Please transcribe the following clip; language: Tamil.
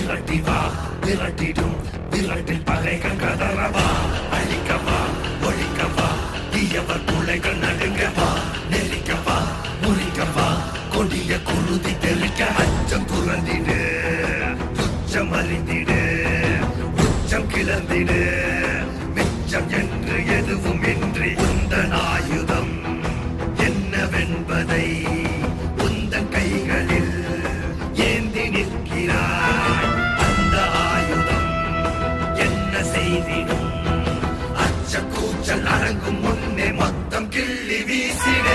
விரட்டி வா விரட்டிடும் விரட்டில் பகைகள் கதறவா அழிக்கவா ஒழிக்கவா தீயவர் பிள்ளைகள் நடுங்கவா நெருக்கவா முறிக்கவா கொடிய குருதி தெளிக்க அச்சம் துறந்திடு துச்சம் அறிந்திடு உச்சம் கிளந்திடு மிச்சம் என்று எதுவும் இன்றி உந்தன் ஆயுதம் என்னவென்பதை உந்தன் கைகளில் ஏந்தி நிற்கிறாய் அந்த ஆயுதம் என்ன செய்திடும் அச்ச கூச்சல் அடங்கும் முன்னே மொத்தம் கிள்ளி வீசிட